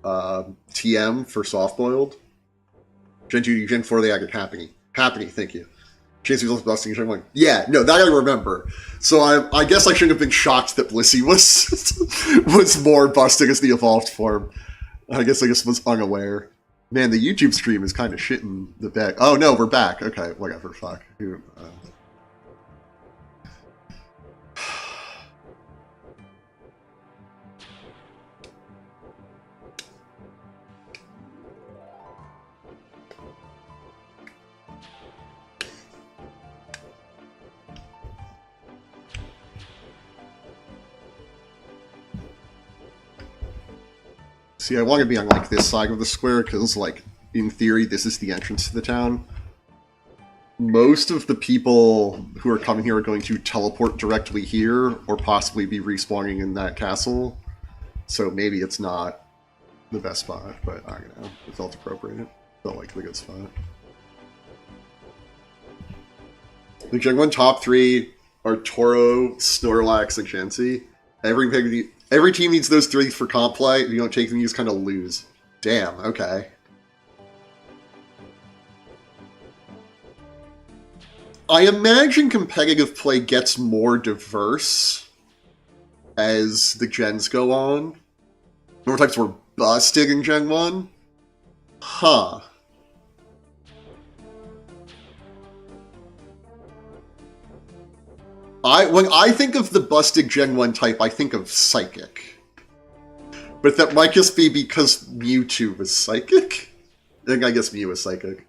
TM for soft-boiled. Gen 2, Gen 4, they acted happy. Happy, thank you. Chase was busting Gen 1. Yeah, no, that I remember. So I guess I shouldn't have been shocked that Blissey was more busting as the evolved form. I guess I just was unaware. Man, the YouTube stream is kind of shitting the bed. Oh no, we're back. Okay, whatever, fuck. See, I want to be on, like, this side of the square, because, like, in theory, this is the entrance to the town. Most of the people who are coming here are going to teleport directly here, or possibly be respawning in that castle. So maybe it's not the best spot, but I don't know. It felt appropriate. It felt like a good spot. The Gen 1 top 3 are Toro, Snorlax, and Chansey. Every team needs those 3 for comp play. If you don't take them, you just kind of lose. Damn, okay. I imagine competitive play gets more diverse as the gens go on. More types were busted in Gen 1? Huh. When I think of the busted Gen 1 type, I think of Psychic. But that might just be because Mewtwo was Psychic? I guess Mew was Psychic.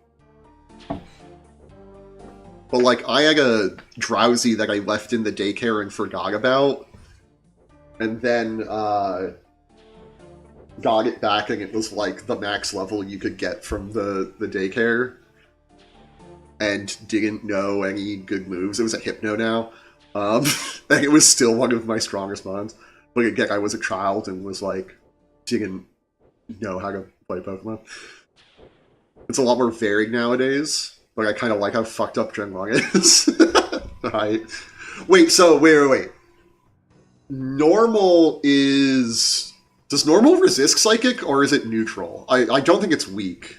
But, like, I had a Drowsy that I left in the daycare and forgot about. And then, got it back, and it was, like, the max level you could get from the daycare. And didn't know any good moves. It was a Hypno now. And it was still one of my strongest mons. But again, I was a child and was, like, didn't know how to play Pokemon. It's a lot more varied nowadays. Like, I kind of like how fucked up Gen 1 is. Right. Wait. Normal is... Does normal resist Psychic, or is it neutral? I don't think it's weak.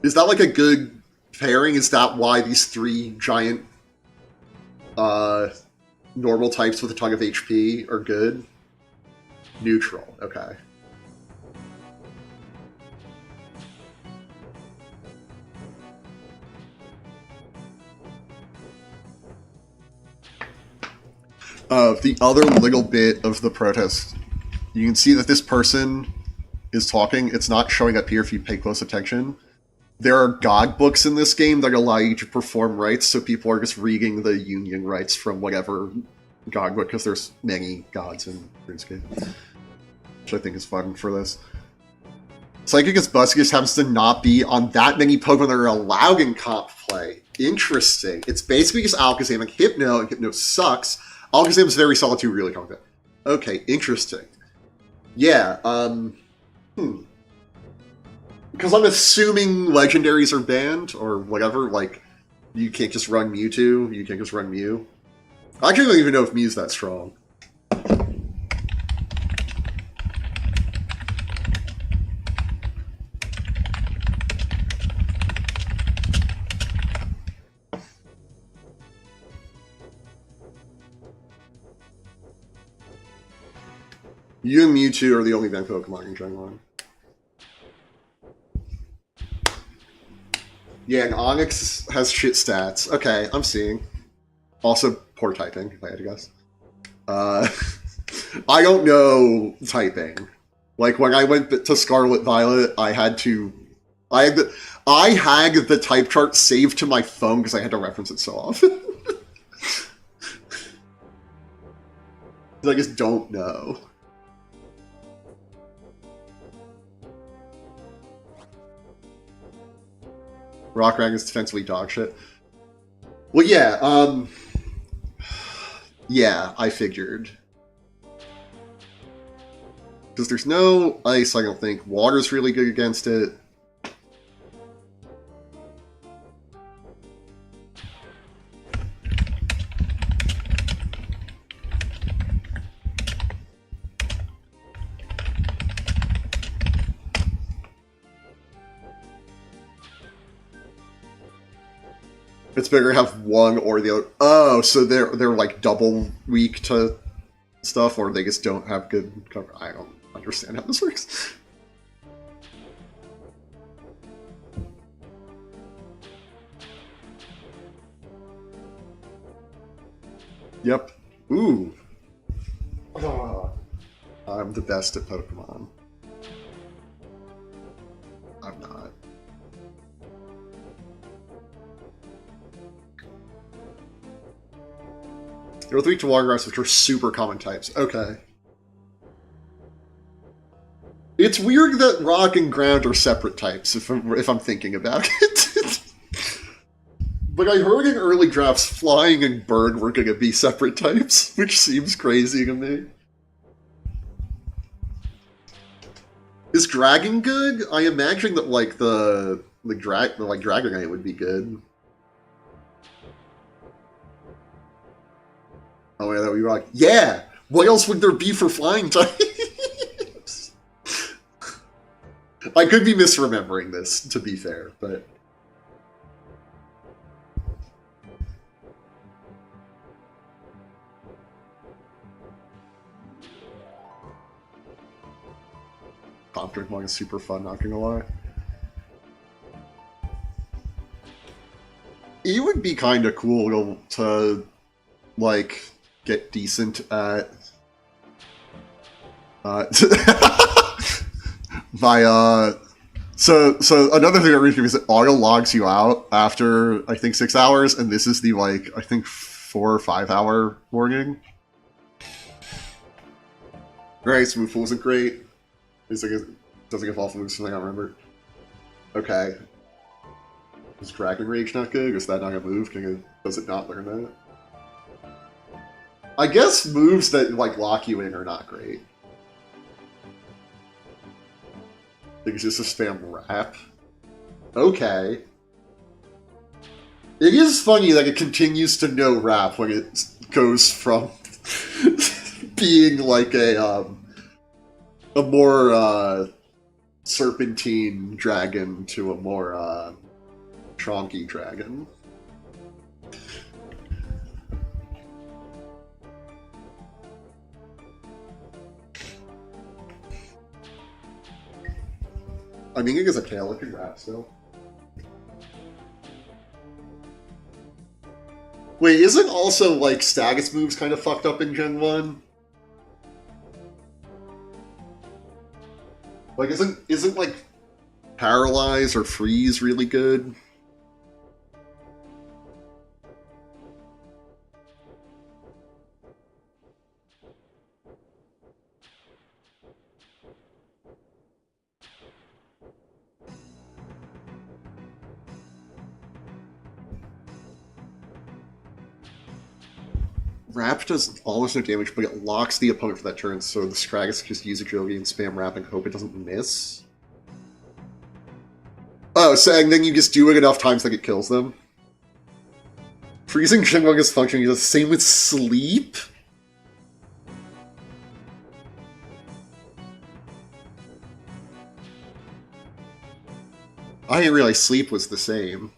Is that, like, a good pairing? Is that why these 3 giant... normal types with a ton of HP are good? Neutral, okay. The other little bit of the protest, you can see that this person is talking. It's not showing up here if you pay close attention. There are god books in this game that allow you to perform rites, so people are just reading the union rites from whatever god book, because there's many gods in RuneScape, which I think is fun for this. Psychic as Buskius happens to not be on that many Pokemon that are allowed in comp play. Interesting. It's basically just Alakazam and Hypno sucks. Alakazam is very solid too, really confident. Okay, interesting. Yeah, because I'm assuming legendaries are banned, or whatever, like, you can't just run Mewtwo, you can't just run Mew. I actually don't even know if Mew's that strong. You and Mewtwo are the only banned Pokemon in Gen 1. Yeah, and Onix has shit stats. Okay, I'm seeing. Also, poor typing, if I had to guess. I don't know typing. Like, when I went to Scarlet Violet, I had the type chart saved to my phone because I had to reference it so often. I just don't know. Rockrank is defensively dog shit. Well, yeah, yeah, I figured. Because there's no ice, I don't think. Water's really good against it. It's better to have one or the other. Oh, so they're like double weak to stuff, or they just don't have good cover. I don't understand how this works. Yep. Ooh. Oh, I'm the best at Pokemon. I'm not. There are 3 to water grass, which are super common types. Okay. It's weird that rock and ground are separate types, if I'm thinking about it. But I heard in early drafts flying and bird were going to be separate types, which seems crazy to me. Is dragon good? I imagine that like the Dragonite would be good. Oh yeah, that would be like, yeah! What else would there be for flying types? I could be misremembering this, to be fair, but... Object Mog is super fun, not gonna lie. It would be kind of cool to, like, get decent at... So another thing that really is it auto logs you out after, I think, 6 hours, and this is the, like, I think 4 or 5 hour warning. Right, Smooth Pool isn't great. It's like it doesn't get awful moves, something I remember. Okay. Is Dragon Rage not good? Is that not a move? Does it not learn that? I guess moves that like lock you in are not great. I think it's just a spam wrap. Okay. It is funny that it continues to know wrap when it goes from being like a more serpentine dragon to a more chonky dragon. I mean, it is a tail, it can wrap still. Wait, isn't also like Stagus moves kind of fucked up in Gen 1? Like, isn't like Paralyze or Freeze really good? Wrap does almost no damage, but it locks the opponent for that turn, so the Scraggus can just use agility and spam Wrap and hope it doesn't miss. Oh, so and then you just do it enough times that it kills them. Freezing Shenlong is functioning the same with Sleep? I didn't realize Sleep was the same.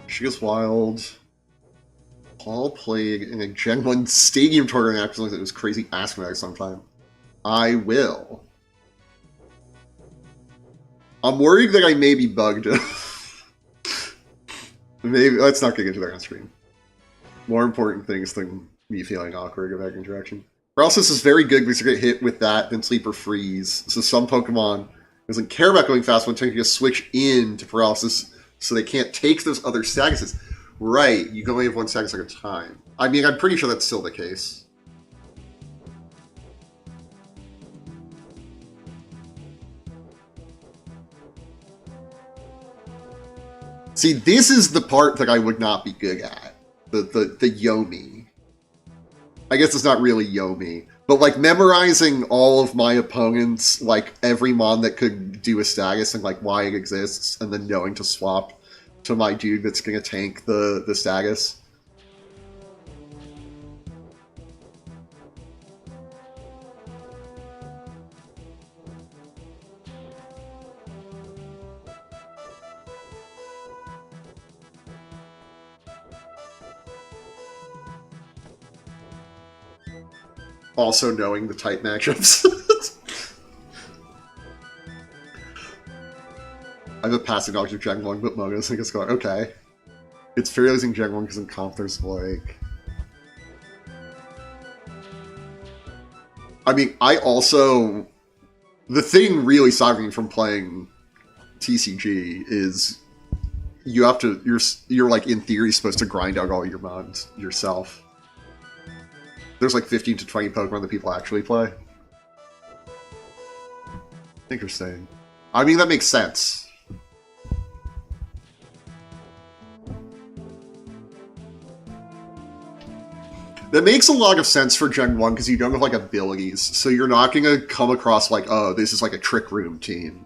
She goes wild. Paul Plague in a Gen 1 Stadium tournament after something that was crazy ass me sometime. I will. I'm worried that I may be bugged. Maybe let's not get into that on screen. More important things than me feeling awkward about interaction. Paralysis is very good because you get hit with that, then Sleep or Freeze. So some Pokemon doesn't care about going fast when taking a switch in to Paralysis so they can't take those other statuses. Right, you can only have one status at a time. I mean, I'm pretty sure that's still the case. See, this is the part that I would not be good at. The Yomi. I guess it's not really Yomi. But, like, memorizing all of my opponents, like, every mon that could do a status and, like, why it exists, and then knowing to swap to my dude that's gonna tank the status. Also knowing the type matchups. I have a passing knowledge of Gen 1, but Mono's like a scar. Okay. It's fair using Gen 1 because in comp there's like... I mean, I also... The thing really stopping me from playing TCG is you have to... You're like, in theory, supposed to grind out all your mons yourself. There's like 15 to 20 Pokemon that people actually play. Interesting. I mean, that makes sense. That makes a lot of sense for Gen 1 because you don't have like abilities, so you're not going to come across like, oh, this is like a Trick Room team.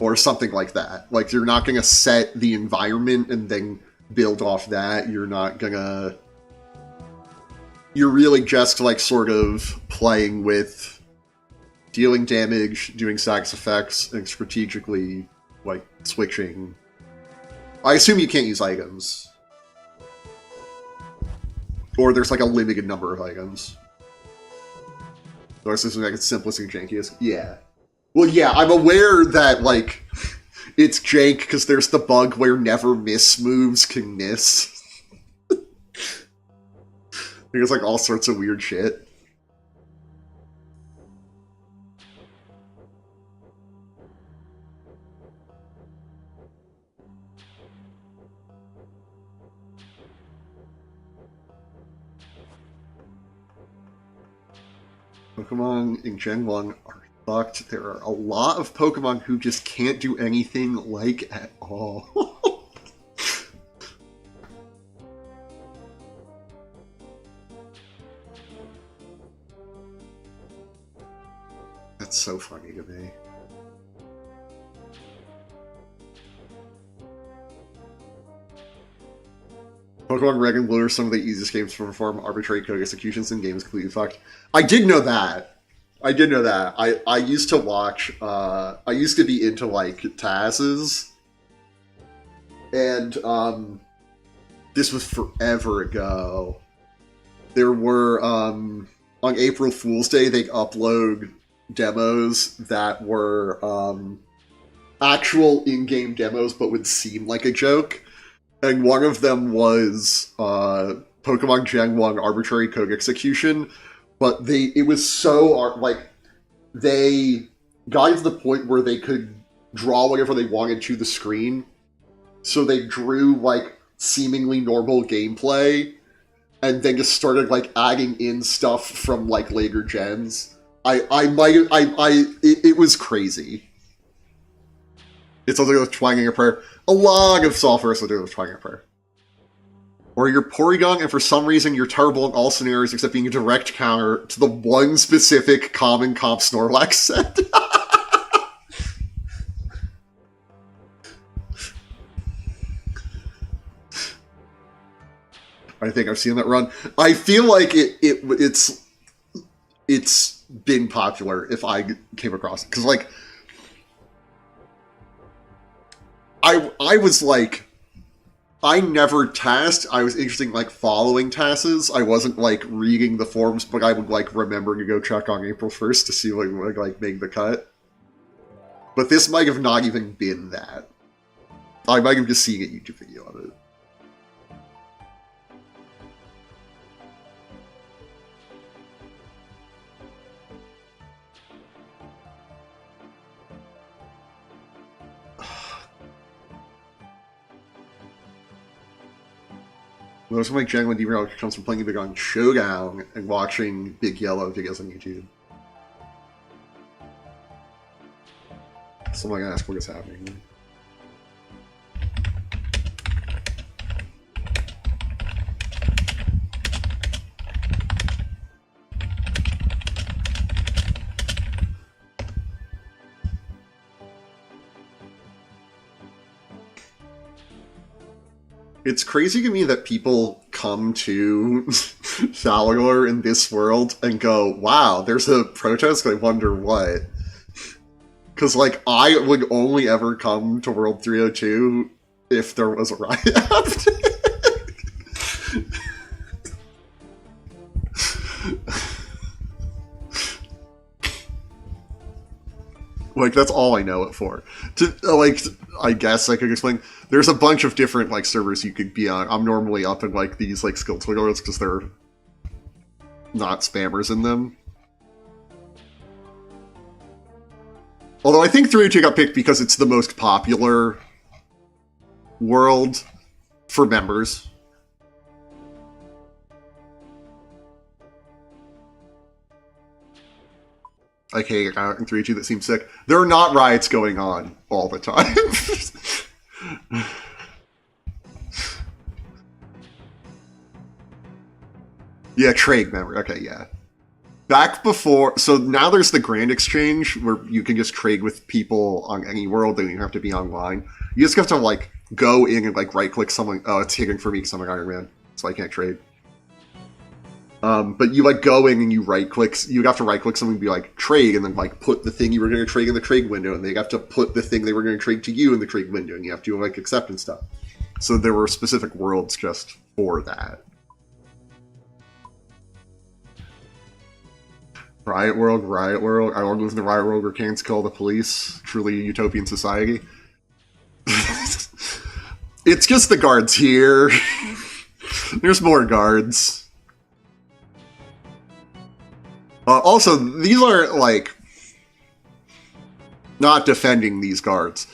Or something like that. Like, you're not going to set the environment and then build off that. You're not going to... You're really just, like, sort of playing with dealing damage, doing status effects, and strategically, like, switching. I assume you can't use items. Or there's, like, a limited number of items. So this is, like, its simplest and jankiest. Yeah. Well, yeah, I'm aware that, like, it's jank because there's the bug where never miss moves can miss. There's like all sorts of weird shit. Pokemon in Gen 1 are fucked. There are a lot of Pokemon who just can't do anything like at all. That's so funny to me. Pokemon Red and Blue are some of the easiest games to perform arbitrary code executions in games completely fucked. I did know that. I did know that. I used to watch, I used to be into, like, Taz's. And, this was forever ago. There were, on April Fool's Day, they upload demos that were, actual in-game demos, but would seem like a joke. And one of them was, Pokemon Gen 1 Arbitrary Code Execution, but it was so, like, they got to the point where they could draw whatever they wanted to the screen, so they drew, like, seemingly normal gameplay, and then just started, like, adding in stuff from, like, later gens. It was crazy. It's something with twanging a prayer. A lot of software is to do with twanging a prayer. Or you're Porygon, and for some reason you're terrible in all scenarios except being a direct counter to the one specific common comp Snorlax set. I think I've seen that run. I feel like it's been popular if I came across it. Because, like, I was like, I never tasked. I was interested in, like, following tasks. I wasn't, like, reading the forums, but I would, like, remember to go check on April 1st to see, like, make the cut. But this might have not even been that. I might have just seen a YouTube video of it. Most of my genuine derail comes from playing Big on Showdown and watching Big Yellow videos on YouTube. So I'm gonna ask what is happening. It's crazy to me that people come to Thalagor in this world and go, wow, there's a protest, I wonder what. Because, like, I would only ever come to World 302 if there was a riot. Like, that's all I know it for. Like, I guess I could explain. There's a bunch of different, like, servers you could be on. I'm normally up in, like, these, like, skill tutorials because they're not spammers in them. Although I think 302 got picked because it's the most popular world for members. Like, hey, in 302 that seems sick. There are not riots going on all the time. Yeah, trade member. Okay, yeah. Back before, so now there's the Grand Exchange where you can just trade with people on any world and you have to be online. You just have to, like, go in and, like, right-click someone. Oh, it's hidden for me because I'm an Iron Man, so I can't trade. But you, like, go in and you right-click. You have to right-click someone and be like, trade, and then, like, put the thing you were going to trade in the trade window, and they have to put the thing they were going to trade to you in the trade window, and you have to, like, accept and stuff. So there were specific worlds just for that. Riot World, Riot World. I want to live in the Riot World where kings call the police. Truly a utopian society. It's just the guards here. There's more guards. Also, these are, like, not defending these guards.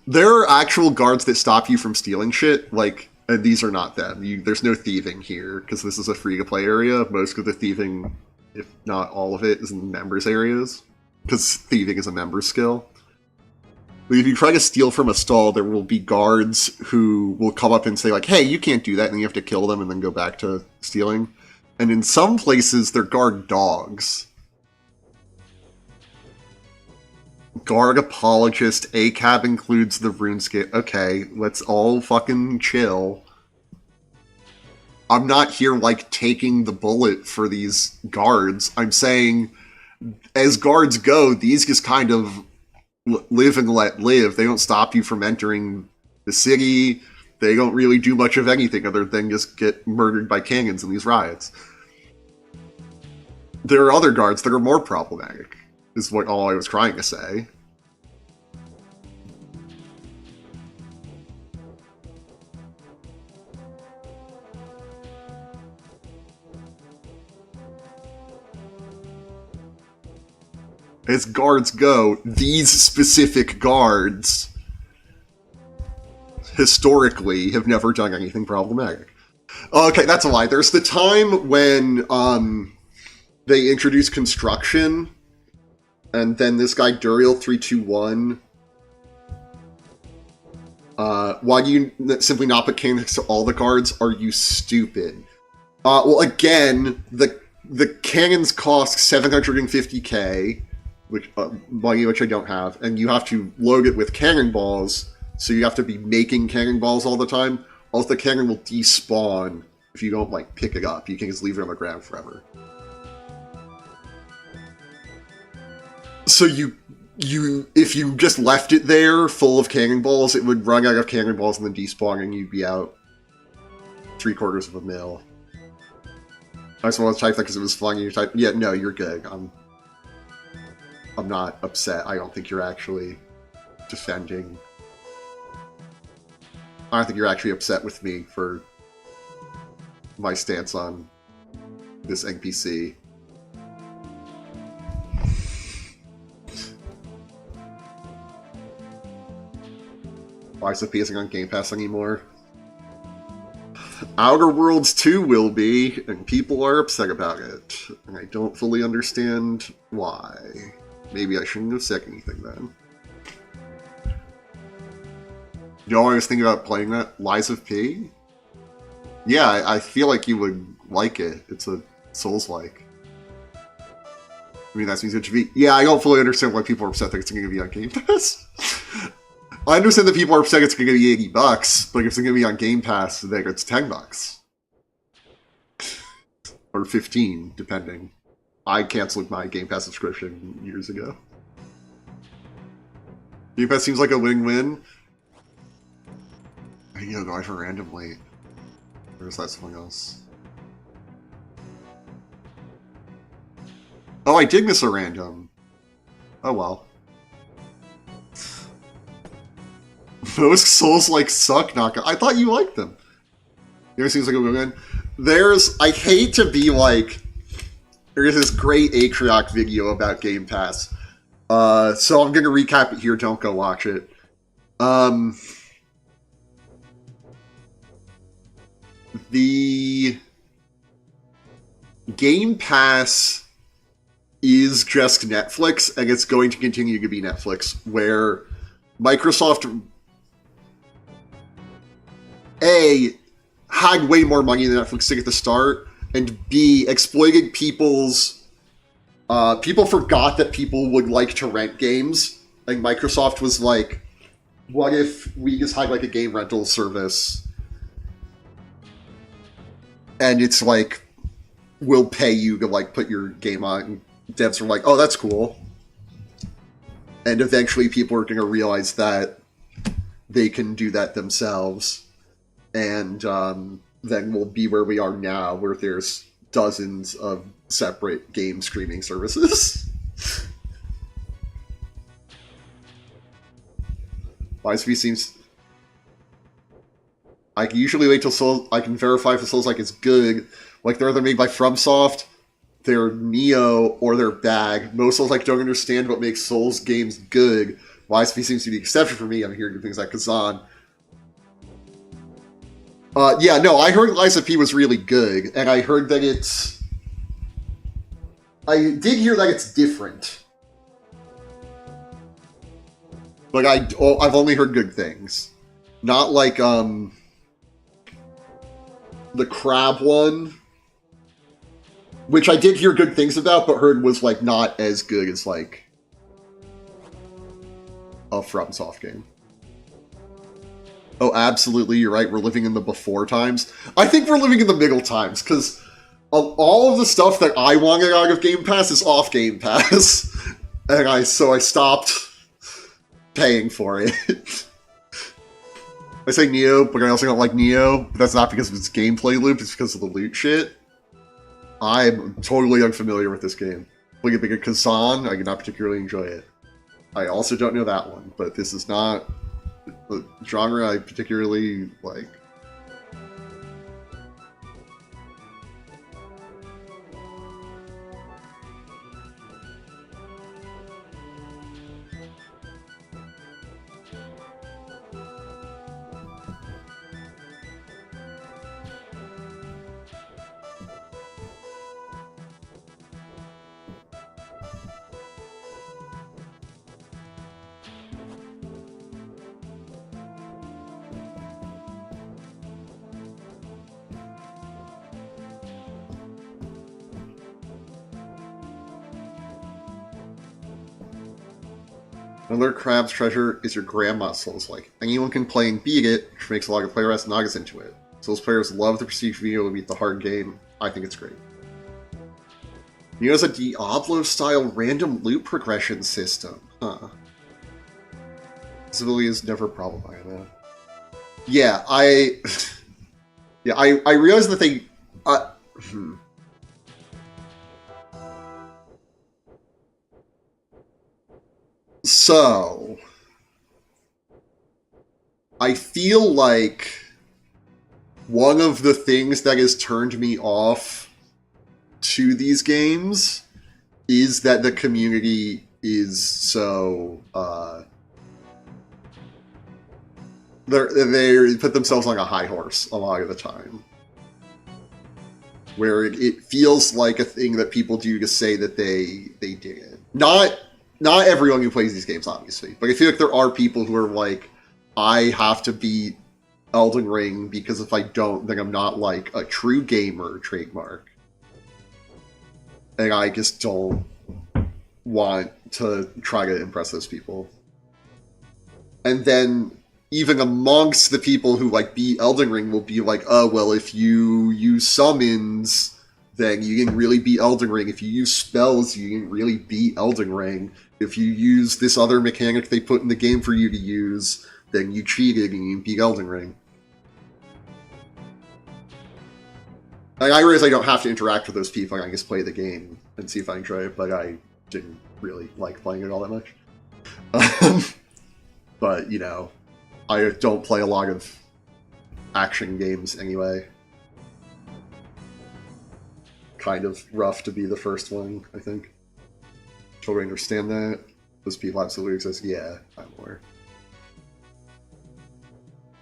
There are actual guards that stop you from stealing shit, like, and these are not them. There's no thieving here, because this is a free-to-play area. Most of the thieving, if not all of it, is in the members areas, because thieving is a member skill. But if you try to steal from a stall, there will be guards who will come up and say, like, hey, you can't do that, and you have to kill them and then go back to stealing. And in some places, they're guard dogs. Guard apologist, ACAB includes the RuneScape. Okay, let's all fucking chill. I'm not here, like, taking the bullet for these guards. I'm saying, as guards go, these just kind of live and let live. They don't stop you from entering the city. They don't really do much of anything other than just get murdered by cannons in these riots. There are other guards that are more problematic, is what all I was trying to say. As guards go, these specific guards historically have never done anything problematic. Okay, that's a lie. There's the time when they introduced construction, and then this guy Duriel321, why do you simply not put cannons to all the guards? Are you stupid? Well, again, the cannons cost 750k, which money which I don't have, and you have to load it with cannonballs, so you have to be making cannonballs all the time. Also, the cannon will despawn if you don't, like, pick it up. You can just leave it on the ground forever. So if you just left it there full of cannonballs, it would run out of cannonballs and then despawn, and you'd be out 3/4 of a mil. I just wanted to type that because it was funny. You type, yeah, no, you're good. I'm not upset. I don't think you're actually defending. I don't think you're actually upset with me for my stance on this NPC. Why is it PS on Game Pass anymore? Outer Worlds 2 will be, and people are upset about it. And I don't fully understand why. Maybe I shouldn't have said anything then. You know, I was thinking about playing that? Lies of P? Yeah, I feel like you would like it. It's a Souls-like. I mean, that means it should be... Yeah, I don't fully understand why people are upset that it's going to be on Game Pass. I understand that people are upset it's going to be $80, but if it's going to be on Game Pass, then it's $10. Or 15, depending. I canceled my Game Pass subscription years ago. Game Pass seems like a win-win. I need to go for random late. Or is that something else? Oh, I did miss a random. Oh well. Those Souls-like suck, I thought you liked them. It seems like a win-win. I hate to be like, there's this great Atrioc video about Game Pass. So I'm going to recap it here, don't go watch it. The Game Pass is just Netflix, and it's going to continue to be Netflix, where Microsoft, A, had way more money than Netflix did at the start, and B, exploited people's... people forgot that people would like to rent games, and Microsoft was like, what if we just had like a game rental service, and it's like, we'll pay you to like put your game on, and devs were like, oh, that's cool. And eventually people are going to realize that they can do that themselves. And then we'll be where we are now, where there's dozens of separate game streaming services. YSP seems... I can usually wait till Souls... I can verify if the Souls-like is good. Like, they're either made by FromSoft, they're Neo, or they're bad. Most Souls-like don't understand what makes Souls games good. YSP seems to be the exception for me. I'm hearing things like Kazan. Yeah, no, I heard Lies of P was really good, and I heard that it's... I did hear that it's different. But I've only heard good things. Not like, the crab one, which I did hear good things about, but heard was, like, not as good as, like, a FromSoft game. Oh, absolutely, you're right, we're living in the before times. I think we're living in the middle times, because all of the stuff that I wanted out of Game Pass is off Game Pass. And so I stopped paying for it. I say Neo, but I also don't like Neo. But that's not because of its gameplay loop, it's because of the loot shit. I'm totally unfamiliar with this game. Playing a big Kazan, I did not particularly enjoy it. I also don't know that one, but this is not a genre I particularly like. Another Crab's treasure is your grandma's Souls-like. Anyone can play and beat it, which makes a lot of player as Nagas into it. Souls players love the prestige video to beat the hard game. I think it's great. He has a Diablo-style random loot progression system. Huh. Civility is never a problem, I know. Yeah, I realize that they... So, I feel like one of the things that has turned me off to these games is that the community is so, they put themselves on a high horse a lot of the time. where it feels like a thing that people do to say that they did it. Not everyone who plays these games, obviously, but I feel like there are people who are like, I have to beat Elden Ring because if I don't, then I'm not like a true gamer trademark. And I just don't want to try to impress those people. And then even amongst the people who like beat Elden Ring will be like, oh, well, if you use summons, then you didn't really beat Elden Ring. If you use spells, you didn't really beat Elden Ring. If you use this other mechanic they put in the game for you to use, then you cheated and you beat Elden Ring. I realize I don't have to interact with those people. I can just play the game and see if I enjoy it, but I didn't really like playing it all that much. But, you know, I don't play a lot of action games anyway. Kind of rough to be the first one, I think. Totally understand that. Those people absolutely exist. Yeah, I'm aware.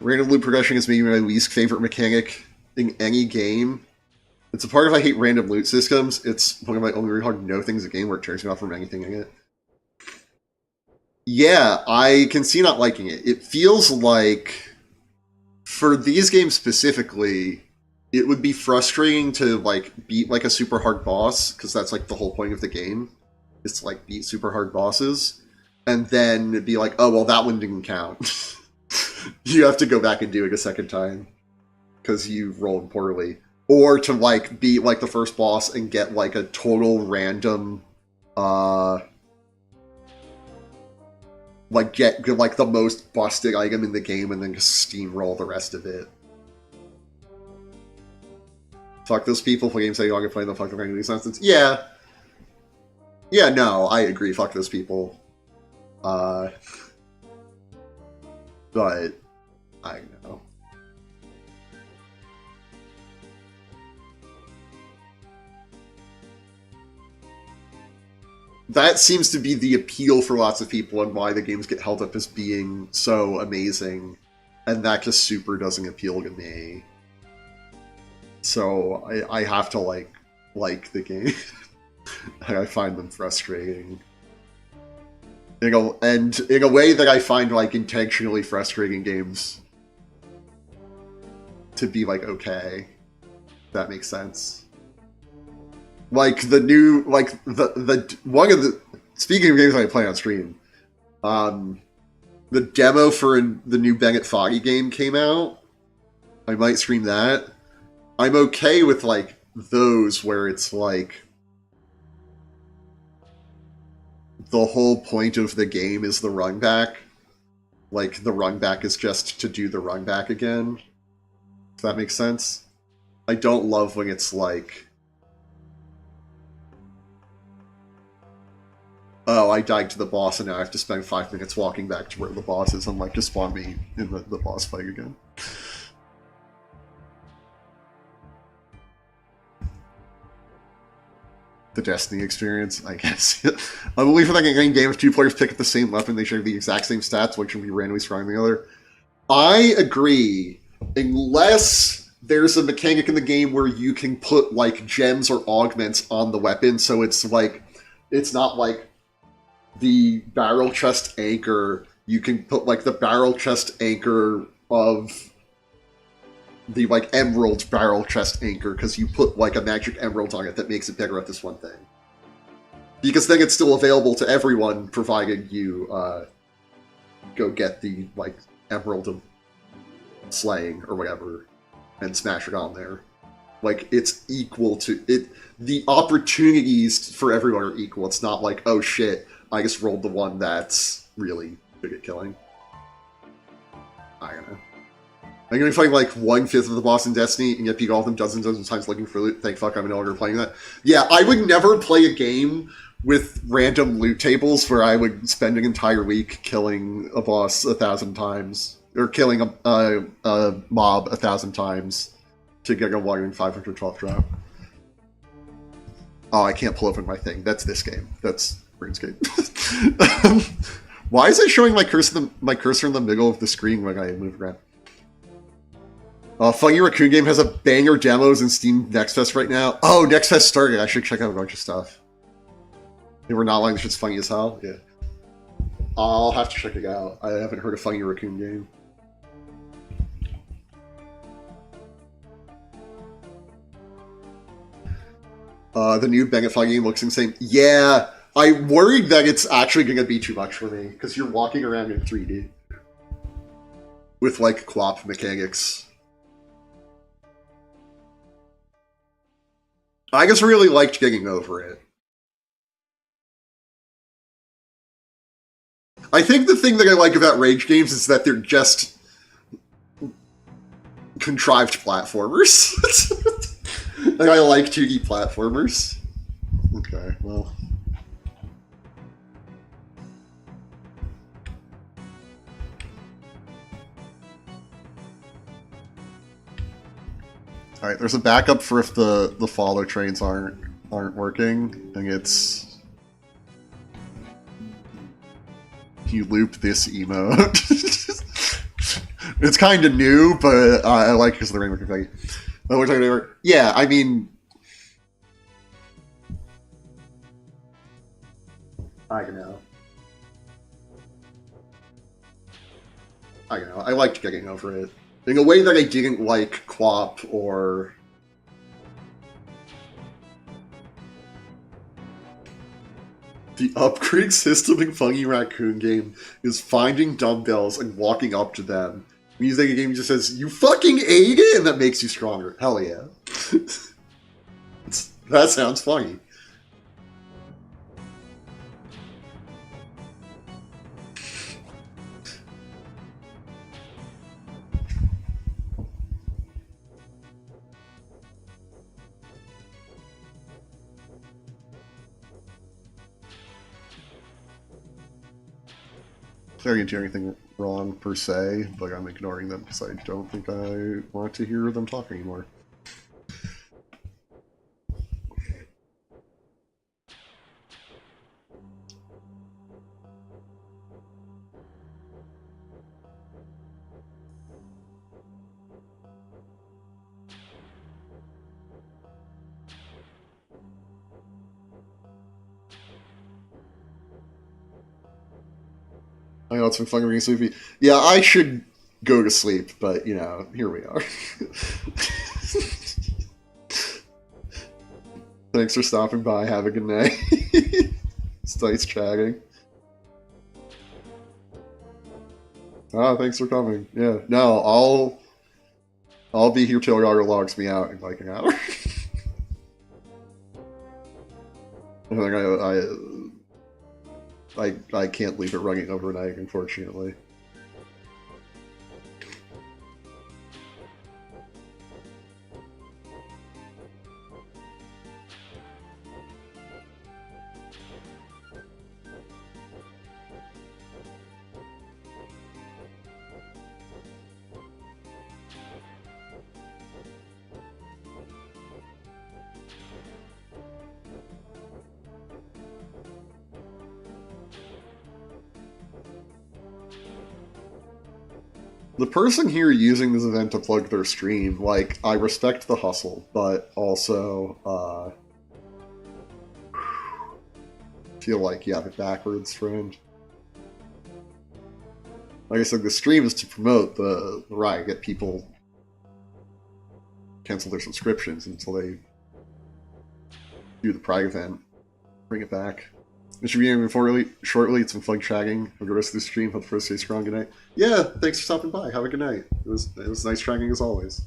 Random loot progression is maybe my least favorite mechanic in any game. It's a part of I hate random loot systems. It's one of my only really hard to know things in a game where it turns me off from anything in it. Yeah, I can see not liking it. It feels like, for these games specifically, it would be frustrating to like beat like a super hard boss, because that's like the whole point of the game, is to like beat super hard bosses, and then be like, oh well, that one didn't count. You have to go back and do it a second time because you rolled poorly. Or to like beat like the first boss and get like a total random like get like the most busted item in the game and then just steamroll the rest of it. Fuck those people for games that you can play, the fuck the these nonsense. Yeah. Yeah, no, I agree, fuck those people. But I know. That seems to be the appeal for lots of people and why the games get held up as being so amazing. And that just super doesn't appeal to me. So I have to like the game. I find them frustrating. And in a way that I find like intentionally frustrating games to be like okay. That makes sense. Like the new, like the one of the, speaking of games I play on stream, the demo for the new Bennett Foggy game came out. I might stream that. I'm okay with like those where it's like the whole point of the game is the run back. Like the run back is just to do the run back again. If that makes sense. I don't love when it's like, oh, I died to the boss and now I have to spend 5 minutes walking back to where the boss is and like just spawn me in the boss fight again. The Destiny experience, I guess. I believe that in any game if two players pick up the same weapon, they share the exact same stats, one should be randomly stronger than the other. I agree, unless there's a mechanic in the game where you can put like gems or augments on the weapon, so it's like, it's not like the barrel chest anchor, you can put like the barrel chest anchor of the like emerald barrel chest anchor because you put like a magic emerald on it that makes it better at this one thing. Because then it's still available to everyone provided you go get the like emerald of slaying or whatever and smash it on there. Like it's equal to it. The opportunities for everyone are equal. It's not like, oh shit, I just rolled the one that's really good at killing. I don't know. I'm going to find like 1/5 of the boss in Destiny and yet beat all of them dozens of times looking for loot. Thank fuck I'm no longer playing that. Yeah, I would never play a game with random loot tables where I would spend an entire week killing a boss 1,000 times. Or killing a mob 1,000 times to get a 1 in 512 drop. Oh, I can't pull open my thing. That's this game. That's RuneScape. Why is it showing my cursor in the middle of the screen when I move around? Funny Raccoon Game has a banger demos in Steam Next Fest right now. Oh, Next Fest started. I should check out a bunch of stuff. They were not lying. This shit's funny as hell. Yeah. I'll have to check it out. I haven't heard of Funny Raccoon Game. The new Bang It Funny game looks insane. Yeah, I'm worried that it's actually going to be too much for me, because you're walking around in 3D. With, like, co-op mechanics. I just really liked getting over it. I think the thing that I like about Rage games is that they're just contrived platformers. Like, I like 2D platformers. Okay, well. Alright, there's a backup for if the follow trains aren't working, and it's... You loop this emote. It's kind of new, but I like because of the rainbow confetti. Yeah, I mean... I don't know. I liked getting over it. In a way that I didn't like Quap or... The upgrade system in Funny Raccoon Game is finding dumbbells and walking up to them. Means that the game just says, "You fucking ate it," and that makes you stronger. Hell yeah. That sounds funny. I didn't do anything wrong per se, but I'm ignoring them because I don't think I want to hear them talk anymore. I know it's been fun being sleepy. Yeah, I should go to sleep, but, you know, here we are. Thanks for stopping by. Have a good night. It's nice chatting. Ah, thanks for coming. Yeah, no, I'll be here till Yager logs me out in like an hour. I can't leave it running overnight, unfortunately. The person here using this event to plug their stream, like, I respect the hustle, but also, feel like you have it backwards, friend. Like I said, the stream is to promote the riot, get people cancel their subscriptions until they do the Pride event, bring it back. It should be ending shortly. It's been fun chatting. For the rest of the stream, hope the first day strong. Good night. Yeah, thanks for stopping by. Have a good night. It was nice chatting as always.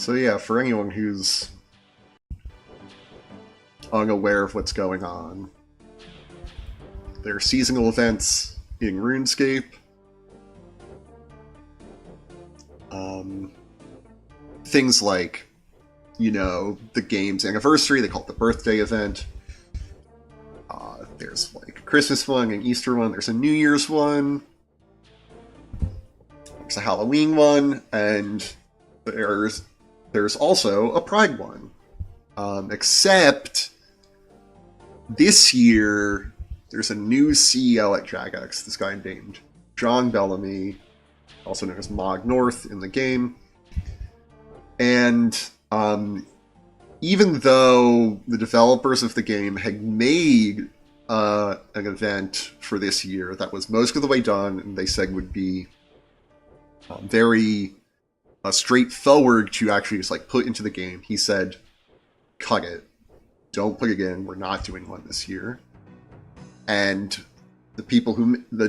So yeah, for anyone who's unaware of what's going on, there are seasonal events in RuneScape. Things like, you know, the game's anniversary, they call it the birthday event. There's like a Christmas one, an Easter one, there's a New Year's one, there's a Halloween one, and there's also a Pride one. Except this year, there's a new CEO at Jagex, this guy named John Bellamy, also known as Mog North in the game. And even though the developers of the game had made an event for this year that was most of the way done, and they said would be very straightforward to actually just like put into the game, he said, cut it. Don't put it in. We're not doing one this year. And the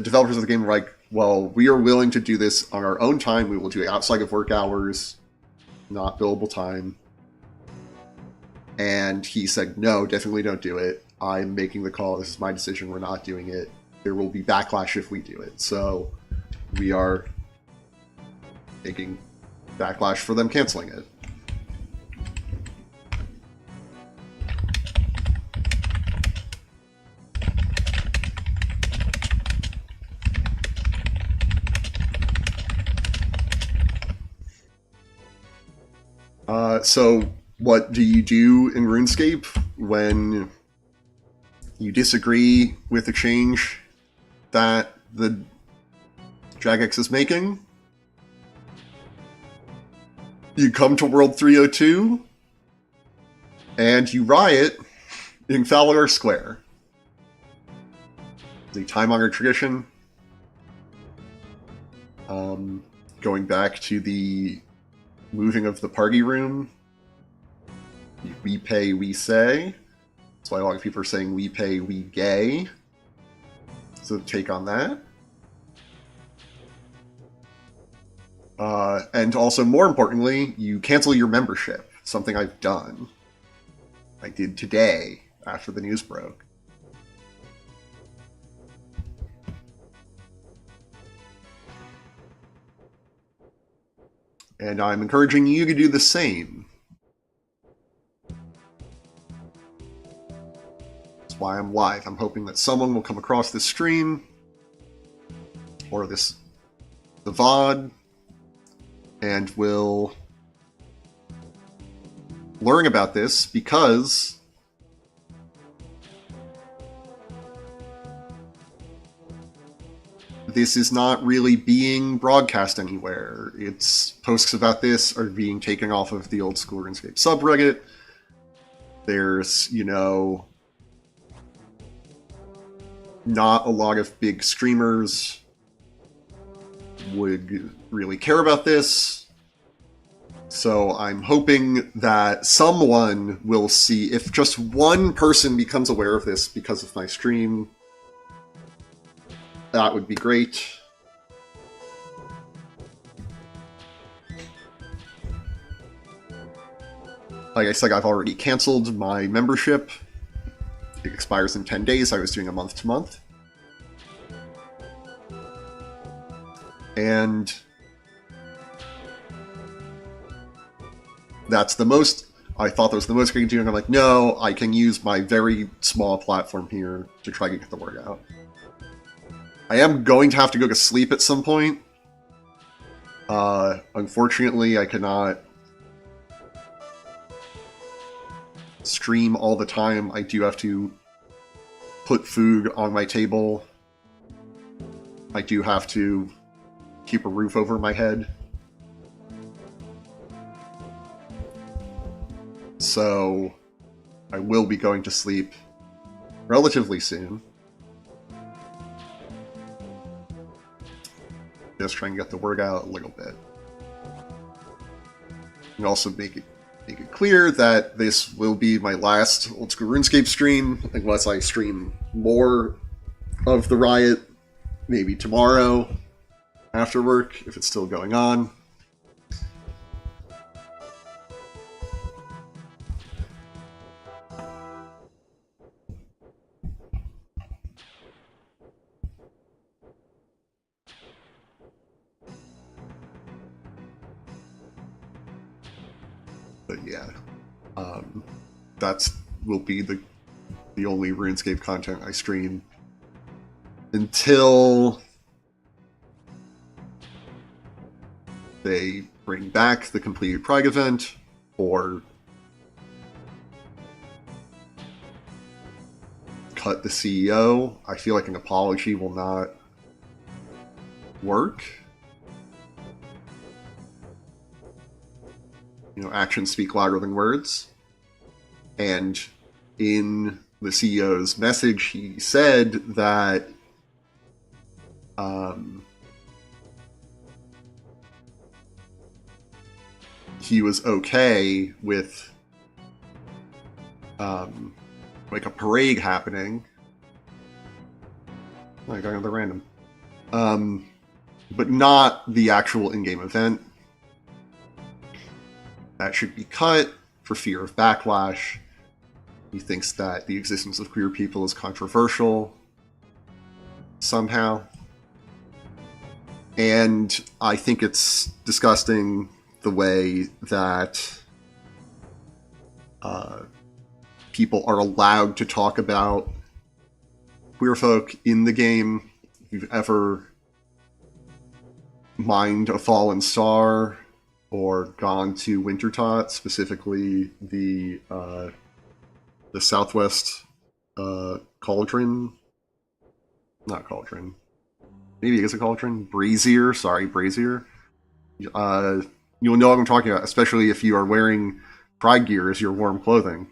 developers of the game were like, well, we are willing to do this on our own time. We will do it outside of work hours, not billable time. And he said, no, definitely don't do it. I'm making the call. This is my decision. We're not doing it. There will be backlash if we do it. So we are taking backlash for them canceling it. So what do you do in RuneScape when you disagree with the change that the Jagex is making? You come to World 302 and you riot in Fowler Square. The time-honored tradition. Going back to the moving of the party room. We pay, we say. That's why a lot of people are saying we pay, we gay. So take on that. And also, more importantly, you cancel your membership. Something I've done. I did today, after the news broke. And I'm encouraging you to do the same. That's why I'm live. I'm hoping that someone will come across this stream, or the VOD, and will learn about this, because this is not really being broadcast anywhere. It's posts about this are being taken off of the old school RuneScape subreddit. There's, you know, not a lot of big streamers would really care about this. So I'm hoping that someone will see, if just one person becomes aware of this because of my stream, that would be great. Like I said, I've already canceled my membership. It expires in 10 days. I was doing a month-to-month. And that's the most... I thought that was the most I could do, and I'm like, no, I can use my very small platform here to try to get the word out. I am going to have to go to sleep at some point. Unfortunately, I cannot stream all the time. I do have to put food on my table. I do have to keep a roof over my head. So I will be going to sleep relatively soon. Just trying to get the word out a little bit. And also make it clear that this will be my last Old School RuneScape stream, unless I stream more of the Riot, maybe tomorrow after work, if it's still going on. But yeah, that's will be the only RuneScape content I stream until they bring back the completed Prague event, or cut the CEO. I feel like an apology will not work. You know, actions speak louder than words. And in the CEO's message, he said that he was okay with like a parade happening. I got another random. But not the actual in-game event. That should be cut for fear of backlash. He thinks that the existence of queer people is controversial somehow. And I think it's disgusting the way that people are allowed to talk about queer folk in the game. If you've ever mined a fallen star or gone to Wintertot, specifically the Southwest Cauldron, not Cauldron, maybe it is a Cauldron, Brazier, sorry, Brazier. You'll know what I'm talking about, especially if you are wearing Pride gear as your warm clothing.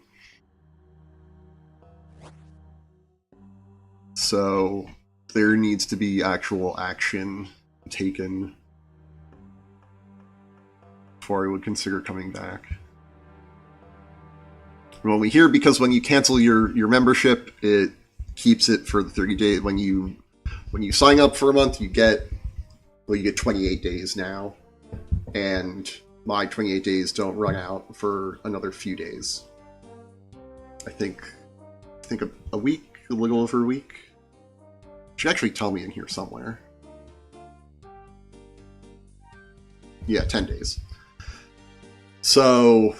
So there needs to be actual action taken before I would consider coming back. I'm only here because when you cancel your membership, it keeps it for the 30 days. When you sign up for a month, you get 28 days now, and my 28 days don't run out for another few days. I think a week, a little over a week. Should actually tell me in here somewhere. Yeah, 10 days. So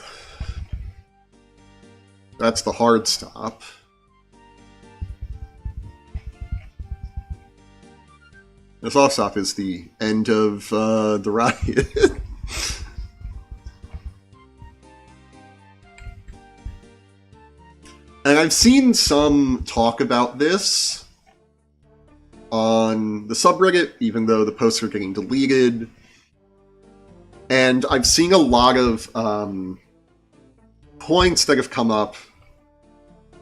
that's the hard stop. The soft stop is the end of the riot. And I've seen some talk about this on the subreddit, even though the posts are getting deleted. And I've seen a lot of points that have come up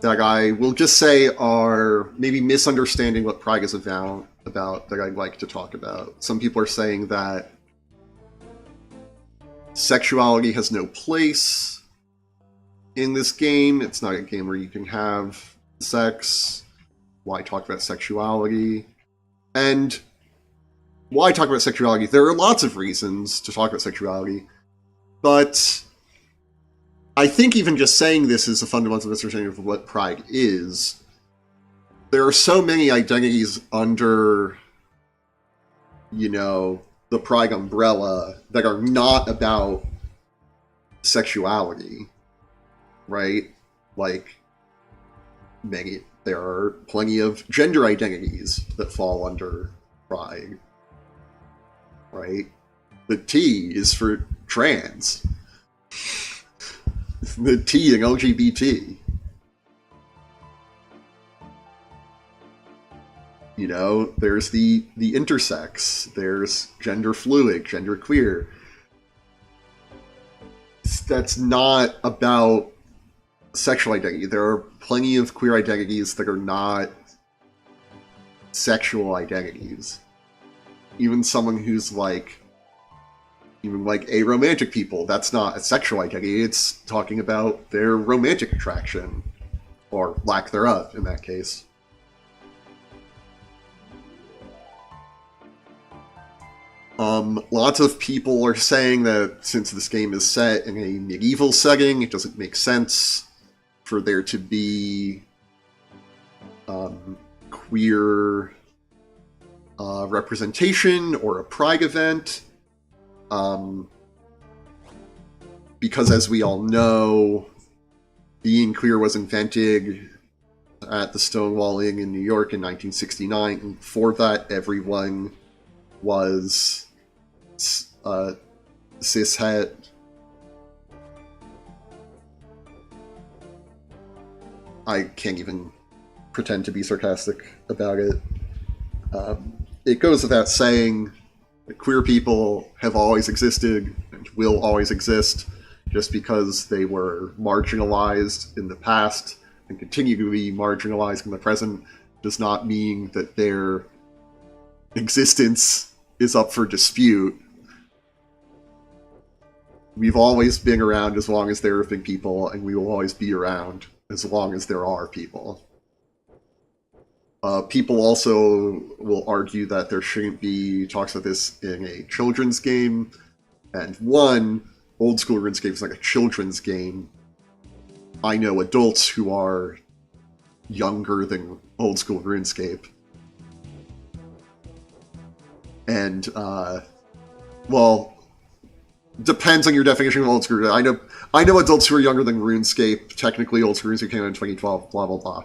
that I will just say are maybe misunderstanding what Prague is about that I'd like to talk about. Some people are saying that sexuality has no place in this game. It's not a game where you can have sex. Why talk about sexuality? And why talk about sexuality? There are lots of reasons to talk about sexuality, but I think even just saying this is a fundamental misunderstanding of what Pride is. There are so many identities under, the Pride umbrella that are not about sexuality, right? Like, there are plenty of gender identities that fall under Pride, right? The T is for trans. The T in LGBT. There's the intersex, there's gender fluid, gender queer. That's not about sexual identity. There are plenty of queer identities that are not sexual identities. Even someone who's even aromantic people, that's not a sexual identity. It's talking about their romantic attraction, or lack thereof in that case. Lots of people are saying that since this game is set in a medieval setting, it doesn't make sense for there to be queer representation or a Pride event. because as we all know, being queer was invented at the stonewalling in New York in 1969, and before that, everyone was cishet. I can't even pretend to be sarcastic about it. It goes without saying that queer people have always existed and will always exist. Just because they were marginalized in the past and continue to be marginalized in the present does not mean that their existence is up for dispute. We've always been around as long as there have been people, and we will always be around as long as there are people. People also will argue that there shouldn't be talks of this in a children's game, and one, old school RuneScape is like a children's game. I know adults who are younger than old school RuneScape. And, well, depends on your definition of old school. I know adults who are younger than RuneScape. Technically, old school RuneScape came out in 2012, blah, blah, blah.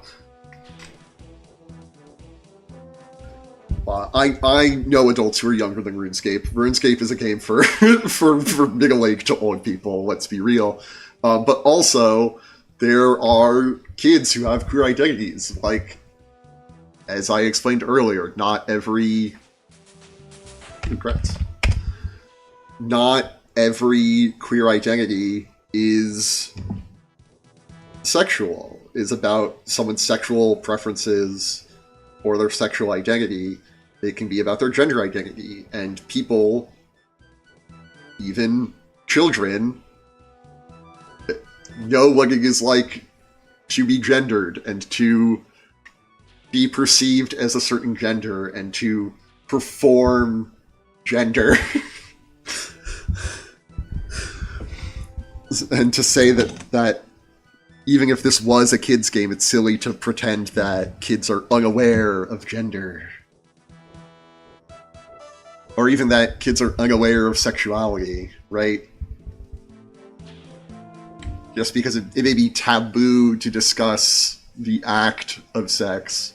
I know adults who are younger than RuneScape. RuneScape is a game for for middle-aged to old people, let's be real. But also, there are kids who have queer identities. Like, as I explained earlier, not every queer identity is sexual, is about someone's sexual preferences or their sexual identity. It can be about their gender identity, and people, even children, know what it is like to be gendered and to be perceived as a certain gender and to perform gender. And to say that even if this was a kid's game, it's silly to pretend that kids are unaware of gender. Or even that kids are unaware of sexuality, right? Just because it may be taboo to discuss the act of sex,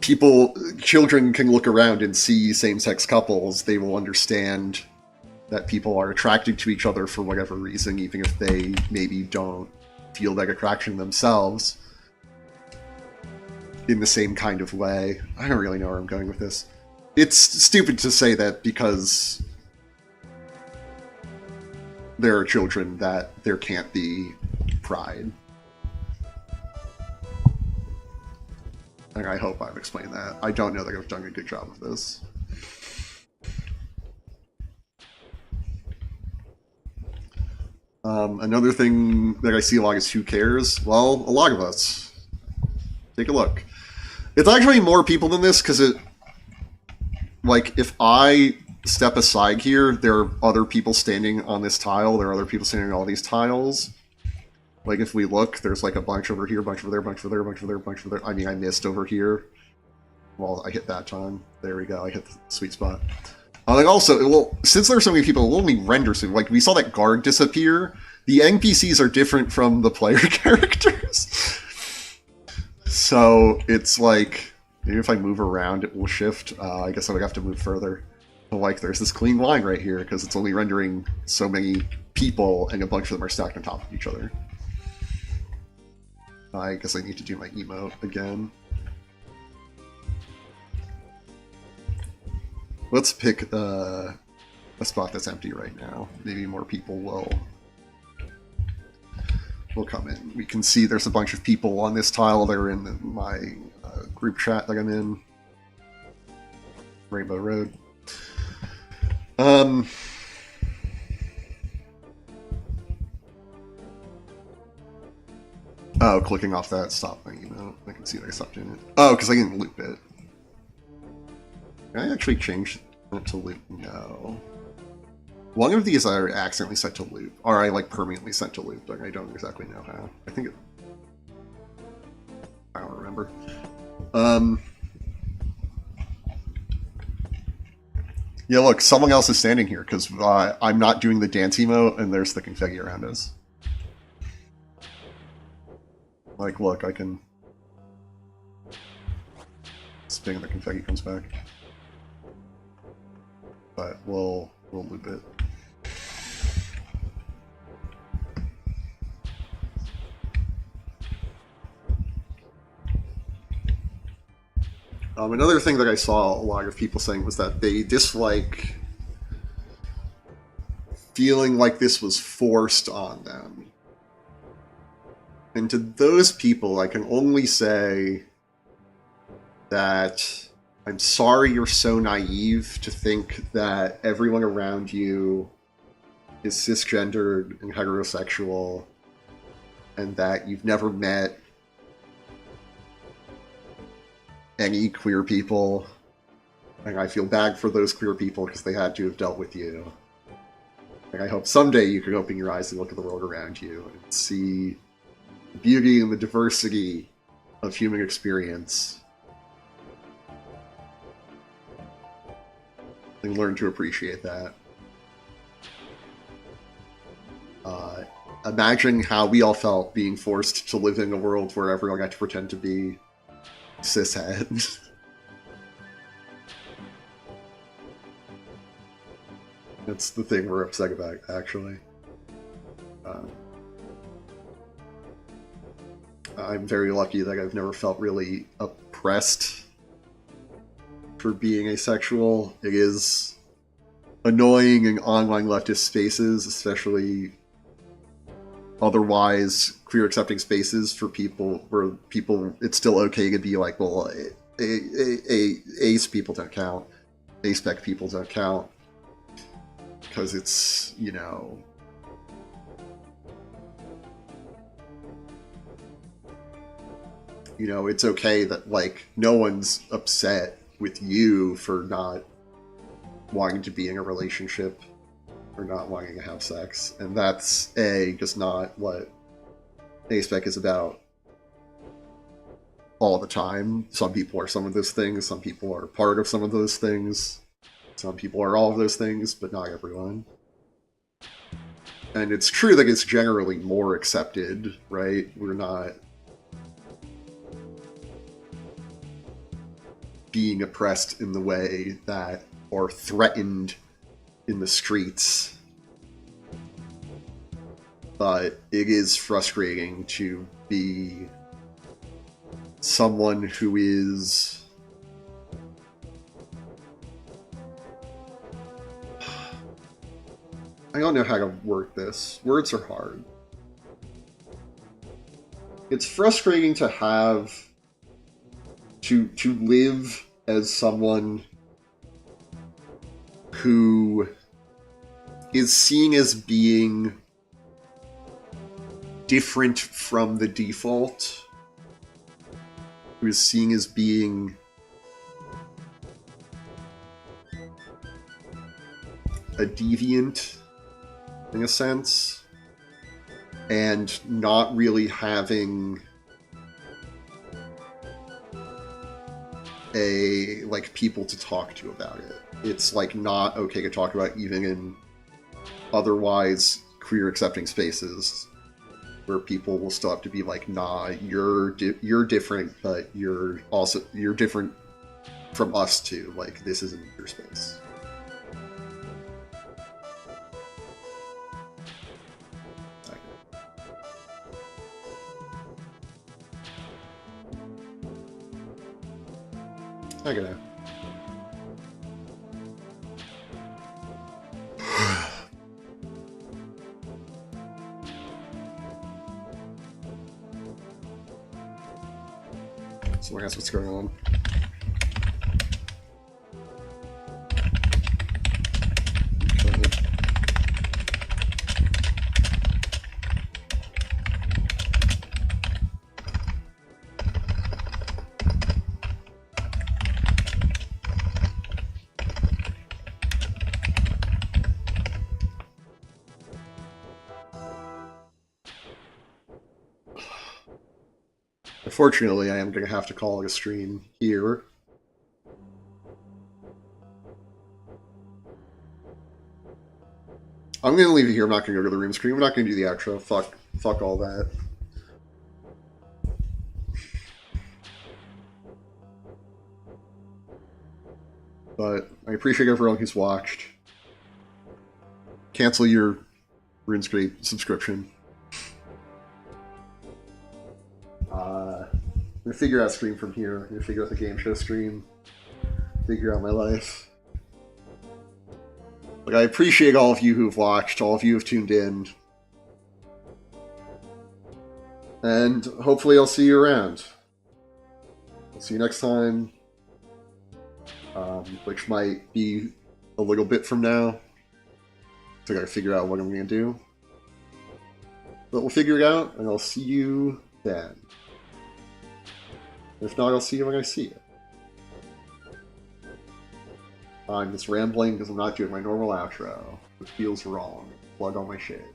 children can look around and see same-sex couples. They will understand that people are attracted to each other for whatever reason, even if they maybe don't feel that attraction themselves in the same kind of way. I don't really know where I'm going with this. It's stupid to say that because there are children that there can't be pride. And I hope I've explained that. I don't know that I've done a good job of this. Another thing that I see a lot is who cares? Well, a lot of us. Take a look. It's actually more people than this, because it... Like, if I step aside here, there are other people standing on this tile, there are other people standing on all these tiles. Like, if we look, there's like a bunch over here, bunch over there, bunch over there, bunch over there, bunch over there. I mean, I missed over here. Well, I hit that time. There we go, I hit the sweet spot. Like, also, well, since there are so many people, it will only render soon. Like, we saw that guard disappear. The NPCs are different from the player characters. So, it's like, maybe if I move around, it will shift. I guess I would have to move further. But, like, there's this clean line right here, because it's only rendering so many people, and a bunch of them are stacked on top of each other. I guess I need to do my emote again. Let's pick a spot that's empty right now. Maybe more people will come in. We can see there's a bunch of people on this tile. They're in my group chat that I'm in. Rainbow Road. Oh, clicking off that stopped my emote. I can see that I stopped doing it. Oh, because I didn't loop it. Can I actually change it to loop? No. One of these are accidentally set to loop, or I like permanently set to loop, but I don't exactly know how. I think it... I don't remember. Yeah, look, someone else is standing here because I'm not doing the dance emote, and there's the confetti around us. Like, look, I can spin and the confetti comes back. But we'll loop it. Another thing that I saw a lot of people saying was that they dislike feeling like this was forced on them. And to those people, I can only say that I'm sorry you're so naive to think that everyone around you is cisgendered and heterosexual, and that you've never met any queer people. And I feel bad for those queer people because they had to have dealt with you. And I hope someday you can open your eyes and look at the world around you and see the beauty and the diversity of human experience. And learn to appreciate that. Imagine how we all felt being forced to live in a world where everyone got to pretend to be cishet. That's the thing we're upset about, actually. I'm very lucky that I've never felt really oppressed for being asexual. It is annoying in online leftist spaces, especially otherwise queer accepting spaces for people where people, it's still okay to be like, well, ace people don't count, aspec people don't count, because it's, you know, it's okay that, like, no one's upset with you for not wanting to be in a relationship or not wanting to have sex. And that's, just not what aspec is about all the time. Some people are some of those things, some people are part of some of those things, some people are all of those things, but not everyone. And it's true that it's generally more accepted, right? We're not being oppressed in the way that, or threatened in the streets. But it is frustrating to be someone who is I don't know how to word this. Words are hard. It's frustrating to have to live as someone who is seen as being different from the default, who is seen as being a deviant in a sense, and not really having people to talk to about it. It's like not okay to talk about even in otherwise queer accepting spaces where people will still have to be like, nah, you're different, but you're different from us too. Like, this isn't your space. I get it. So I guess what's going on. Unfortunately, I am going to have to call it a stream here. I'm gonna leave it here. I'm not gonna go to the room screen. We're not gonna do the outro. Fuck all that. But I appreciate everyone who's watched. Cancel your RuneScape subscription. I'm gonna figure out stream from here. I'm gonna figure out the game show stream. Figure out my life. Like, I appreciate all of you who've watched, all of you who've tuned in. And hopefully I'll see you around. I'll see you next time. Which might be a little bit from now. So I gotta figure out what I'm gonna do. But we'll figure it out, and I'll see you then. If not, I'll see you when I see you. I'm just rambling because I'm not doing my normal outro. It feels wrong. Plug all my shit.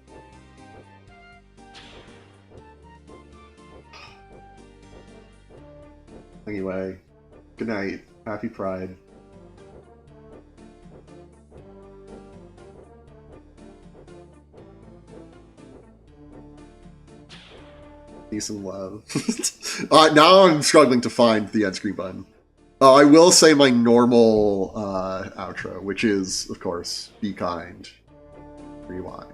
Anyway, good night. Happy Pride. Peace and love. Now I'm struggling to find the end screen button. I will say my normal outro, which is, of course, be kind, rewind.